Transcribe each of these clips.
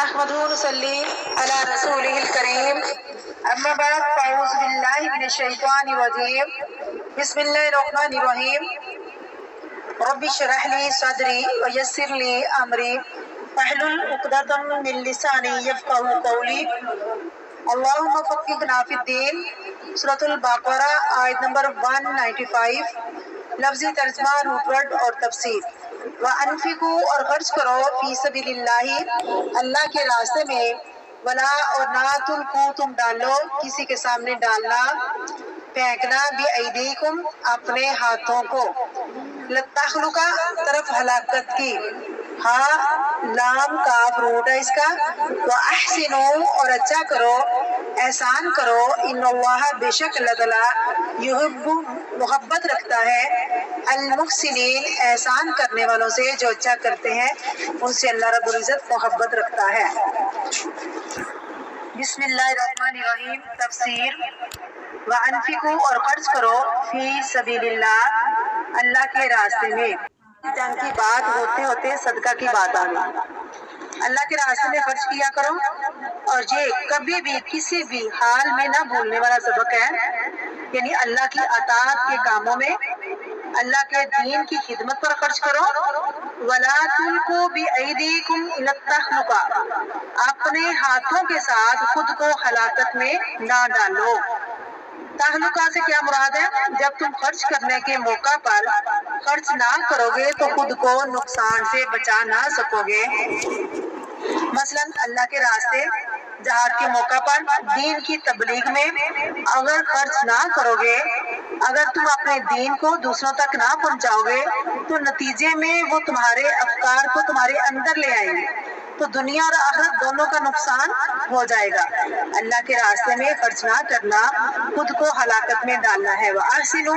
नहमदुहु व नसल्ली अला रसूलिहिल करीम अम्मा बाद फ़अऊज़ु बिल्लाहि मिनश शैतानिर रजीम बिस्मिल्लाहिर रहमानिर रहीम रब्बि इश्रह ली सदरी व यस्सिर ली अमरी वहलुल उक़दतम मिन लिसानी यफ़क़हू क़ौली अल्लाहुम्मा फ़क़्क़िहना फ़िद्दीन। सूरतुल बक़रा आयत नंबर 195। लफ्ज़ी तर्जुमा, रूट और तफसीर। व अनफिकू और खर्च करो फी सबीलिल्लाहि अल्लाह के रास्ते में, वला और ना तुल्कू तुम डालो किसी के सामने डालना, फेंकना, बि ऐदीकुम अपने हाथों को, लतखलुका तरफ हलाकत की, हाँ लाम काफ रूट है इसका। व अहसिनु और अच्छा करो, एहसान करो, इन्नल्लाह बेशक अल्लाह ताला युहिब्बु मोहब्बत रखता है अल मुहसिनीन एहसान करने वालों से, जो अच्छा करते हैं उनसे अल्लाह रब्बुल इज्जत मोहब्बत रखता है। बिस्मिल्लाहिर्रहमानिर्रहीम। तफसीर। व अनफिकू और खर्च करो फी सबीलिल्लाह अल्लाह के रास्ते में। जंग की बात होते होते सदका की बात आ गई। अल्लाह के रास्ते में खर्च किया करो, और ये कभी भी किसी भी हाल में ना भूलने वाला सबक है। यानी अल्लाह की अताअत के कामों में, अल्लाह के दीन की खिदमत पर खर्च करो। वला तुल्कू बि ऐदीकुम इला तहलुका, अपने हाथों के साथ खुद को हलाकत में ना डालो। तहलुका से क्या मुराद है? जब तुम खर्च करने के मौका पर खर्च ना करोगे तो खुद को नुकसान से बचा ना सकोगे। मसलन अल्लाह के रास्ते, जहाद के मौका पर, दीन की तबलीग में अगर खर्च ना करोगे, अगर तुम अपने दीन को दूसरों तक ना पहुंचाओगे तो नतीजे में वो तुम्हारे अफकार को तुम्हारे अंदर ले आएंगे, तो दुनिया और आखिरत दोनों का नुकसान हो जाएगा। अल्लाह के रास्ते में खर्च ना करना, खुद को हलाकत में डालना है। वह अहसिनु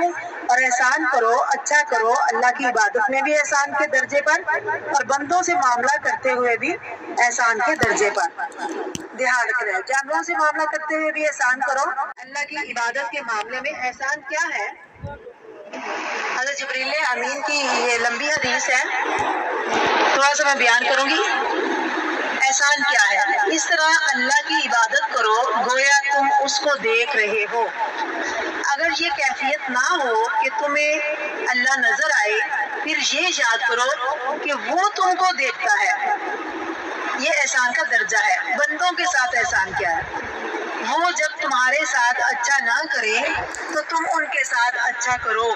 और एहसान करो, अच्छा करो, अल्लाह की इबादत में भी एहसान के दर्जे पर, और बंदों से मामला करते हुए भी एहसान के दर्जे पर। ध्यान रखना है, जानवरों से मामला करते हुए भी एहसान करो। अल्लाह की इबादत के मामले में एहसान क्या है? हज़रत जिब्रील अमीन की ये लंबी हदीस है, थोड़ा सा मैं बयान करूंगी। एहसान क्या है? इस तरह अल्लाह की इबादत करो गोया तुम उसको देख रहे हो। अगर ये कैफियत ना हो कि तुम्हें अल्लाह नजर आए, फिर ये याद करो कि वो तुमको देखता है। ये एहसान का दर्जा है। बंदों के साथ एहसान क्या है? वो जब तुम्हारे साथ अच्छा ना करे तो तुम उनके साथ अच्छा करो।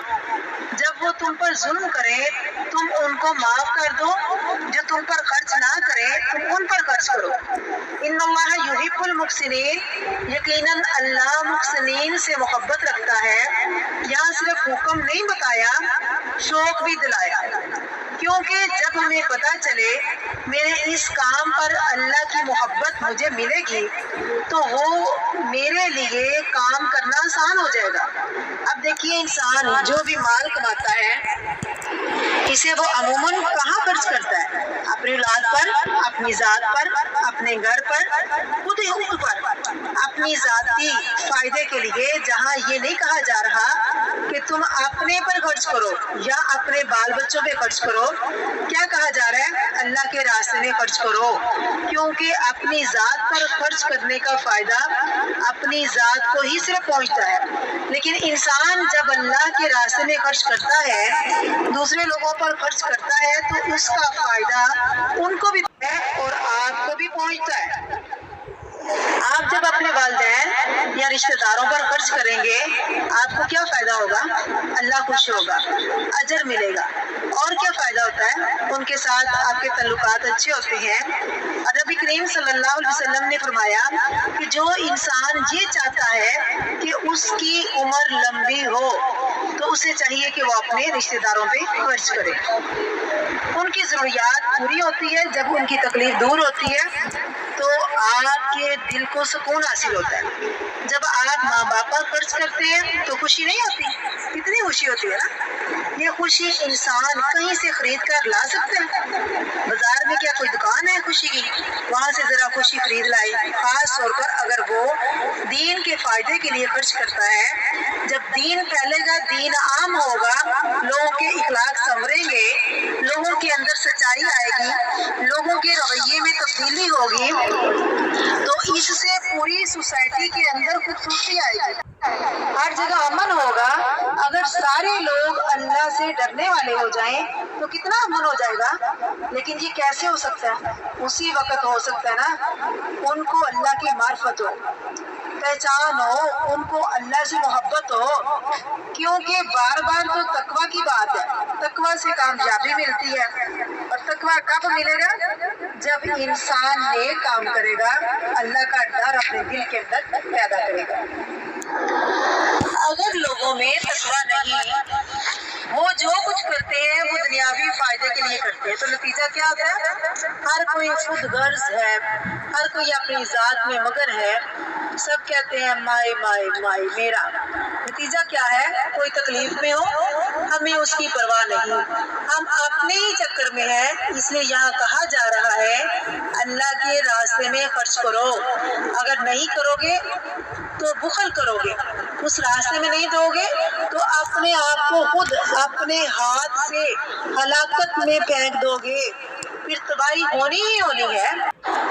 जब वो तुम पर जुल्म करे तुम उनको माफ कर दो। जो तुम पर खर्च ना करे तुम उन पर खर्च करो। इन्नल्लाह युहिब्बुल मुहसिनीन, यकीनन अल्लाह मुहसिनीन से मोहब्बत रखता है। यहाँ सिर्फ हुक्म नहीं बताया, शौक भी दिलाया, क्योंकि जब हमें पता चले मेरे इस काम पर अल्लाह की मोहब्बत मुझे मिलेगी तो वो मेरे लिए काम करना आसान हो जाएगा। अब देखिए, इंसान जो भी माल कमाता है इसे वो अमूमन कहाँ खर्च करता है? अपनी औलाद पर, अपनी जात पर, अपने घर पर, खुद ही पर, अपनी जाती फायदे के लिए। जहाँ ये नहीं कहा जा रहा कि तुम अपने पर खर्च करो या अपने बाल बच्चों पे खर्च करो, क्या कहा जा रहा है? अल्लाह के रास्ते में खर्च करो, क्योंकि अपनी जात पर खर्च करने का फायदा अपनी जात को ही सिर्फ पहुंचता है। लेकिन इंसान जब अल्लाह के रास्ते में खर्च करता है, दूसरे लोगों पर खर्च करता है, तो उसका फायदा उनको भी है और आपको भी पहुंचता है। आप जब अपने वालिदैन या रिश्तेदारों पर खर्च करेंगे, आपको क्या फायदा होगा? अल्लाह खुश होगा, अजर मिलेगा। और क्या फायदा होता है? उनके साथ आपके तल्लुकात अच्छे होते हैं। और नबी करीम सल्लल्लाहु अलैहि वसल्लम ने फरमाया कि जो इंसान ये चाहता है कि उसकी उम्र लंबी हो तो उसे चाहिए कि वो अपने रिश्तेदारों पे खर्च करे। उनकी ज़रूरियात पूरी होती है, जब उनकी तकलीफ दूर होती है तो आपके दिल को सुकून हासिल होता है। जब आप माँ बाप पर खर्च करते हैं तो खुशी नहीं होती? कितनी खुशी होती है ना। یہ خوشی انسان کہیں سے خرید کر لا سکتے ہیں؟ بازار میں کیا کوئی دکان ہے خوشی کی؟ وہاں سے ذرا خوشی خرید لائے، خاص طور پر اگر وہ دین کے فائدے کے لیے خرچ کرتا ہے۔ جب دین پھیلے گا، دین عام ہوگا، لوگوں کے اخلاق سنوریں گے، لوگوں کے اندر سچائی آئے گی، لوگوں کے رویے میں تبدیلی ہوگی، تو اس سے پوری سوسائٹی کے اندر خوبصورتی آئے گی، ہر جگہ امن ہوگا۔ اگر سارے لوگ اللہ سے ڈرنے والے ہو جائیں تو کتنا امن ہو جائے گا۔ لیکن یہ کیسے ہو سکتا ہے؟ اسی وقت ہو سکتا ہے نا ان کو اللہ کی معرفت ہو، پہچان ہو، ان کو اللہ سے محبت ہو، کیونکہ بار بار تو تقویٰ کی بات ہے، تقویٰ سے کامیابی ملتی ہے۔ اور تقویٰ کب ملے گا؟ جب انسان نیک کام کرے گا، اللہ کا ڈر اپنے دل کے اندر پیدا کرے گا۔ اگر لوگوں میں تقویٰ نہیں، وہ جو کچھ کرتے ہیں وہ دنیاوی فائدے کے لیے کرتے ہیں، تو نتیجہ کیا ہوتا ہے؟ ہر کوئی خود غرض ہے، ہر کوئی اپنی ذات میں مگن ہے، سب کہتے ہیں مائے مائے مائے میرا۔ نتیجہ کیا ہے؟ کوئی تکلیف میں ہو، ہمیں اس کی پرواہ نہیں، ہم اپنے ہی چکر میں ہیں۔ اس لیے یہاں کہا جا رہا ہے اللہ کے راستے میں خرچ کرو، اگر نہیں کرو گے تو بخل کرو گے، اس راستے میں نہیں دو گے تو اپنے آپ کو خود اپنے ہاتھ سے ہلاکت میں پھینک دو گے، پھر تباہی ہونی ہی ہونی ہے،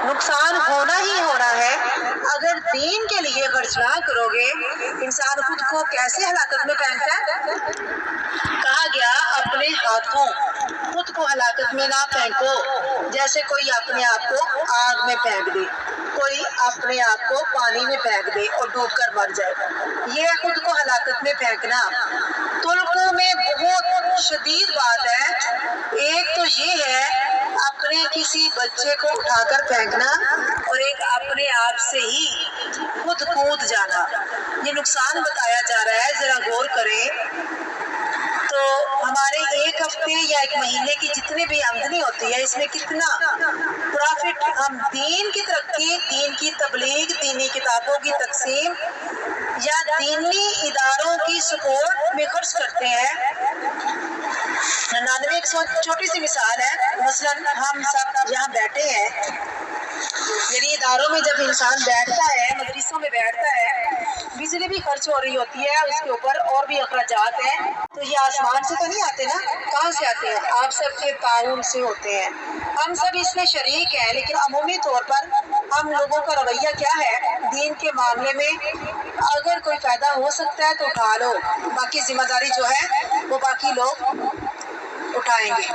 نقصان ہونا ہی ہونا ہے۔ اگر دین کے لیے خرچ نہ کرو گے، انسان خود کو کیسے ہلاکت میں پھینکتا ہے؟ کہا گیا اپنے ہاتھوں خود کو ہلاکت میں نہ پھینکو، جیسے کوئی اپنے آپ کو آگ میں پھینک دے، کوئی اپنے آپ کو پانی میں پھینک دے اور ڈوب کر مر جائے، یہ خود کو ہلاکت میں پھینکنا۔ تلقوں میں بہت شدید بات ہے، ایک تو یہ ہے اپنے کسی بچے کو اٹھا کر پھینکنا، اور ایک اپنے آپ سے ہی خود کود جانا۔ یہ نقصان بتایا جا رہا ہے، ذرا غور کریں تو ہمارے ایک ہفتے یا ایک مہینے کی جتنی بھی آمدنی ہوتی ہے، اس میں کتنا پرافٹ ہم دین کی ترقی، دین کی تبلیغ، دینی کتابوں کی تقسیم یا دینی اداروں کی سپورٹ میں خرچ کرتے ہیں۔ 99 ایک چھوٹی سی مثال ہے، مثلاً ہم سب یہاں بیٹھے ہیں، یعنی اداروں میں جب انسان بیٹھتا ہے، مدرسوں میں بیٹھتا ہے، بجلی بھی خرچ ہو رہی ہوتی ہے، اس کے اوپر اور بھی اخراجات ہیں، تو یہ آسمان سے تو نہیں آتے نا، کہاں سے آتے ہیں؟ آپ سب کے تعاون سے ہوتے ہیں، ہم سب اس میں شریک ہیں۔ لیکن عمومی طور پر ہم لوگوں کا رویہ کیا ہے دین کے معاملے میں؟ اگر کوئی فائدہ ہو سکتا ہے تو اٹھا لو، باقی ذمہ داری جو ہے وہ باقی لوگ اٹھائیں گے،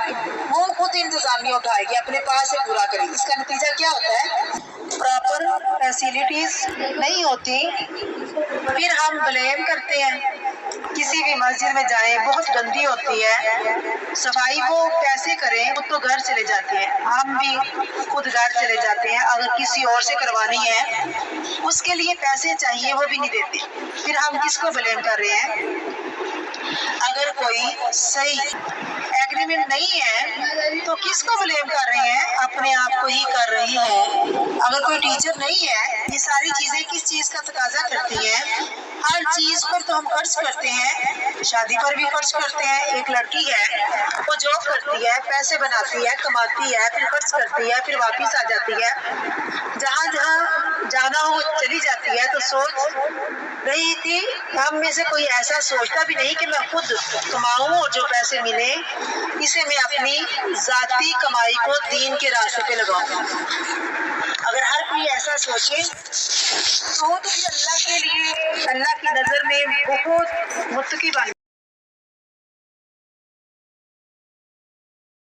وہ خود انتظامیہ اٹھائے گی، اپنے پاس سے پورا کرے گی۔ اس کا نتیجہ کیا ہوتا ہے؟ پراپر فیسیلیٹیز نہیں ہوتی، پھر ہم بلیم کرتے ہیں۔ کسی بھی مسجد میں جائیں، بہت گندی ہوتی ہے، صفائی وہ کیسے کریں؟ وہ تو گھر چلے جاتے ہیں، ہم بھی خود گھر چلے جاتے ہیں، اگر کسی اور سے کروانی ہے اس کے لیے پیسے چاہیے، وہ بھی نہیں دیتے، پھر ہم کس کو بلیم کر رہے ہیں؟ اگر کوئی صحیح ایگریمنٹ نہیں ہے تو کس کو بلیم کر رہے ہیں؟ اپنے آپ کو ہی کر رہے ہیں۔ اگر کوئی ٹیچر نہیں ہے، یہ ساری چیزیں کس چیز کا تقاضا کرتی ہیں؟ ہر چیز پر تو ہم خرچ کرتے ہیں، شادی پر بھی خرچ کرتے ہیں۔ ایک لڑکی ہے، وہ جاب کرتی ہے، پیسے بناتی ہے، کماتی ہے، پھر خرچ کرتی ہے، پھر واپس آ جاتی ہے، جہاں جہاں جانا ہو چلی جاتی ہے۔ تو سوچ رہی تھی ہم میں سے کوئی ایسا سوچتا بھی نہیں کہ میں خود کماؤں اور جو پیسے ملے اسے میں اپنی ذاتی کمائی کو دین کے راستے پہ لگاؤں۔ اگر ہر کوئی ایسا سوچے تو پھر اللہ کے لیے اللہ کی نظر میں بہت متقی بن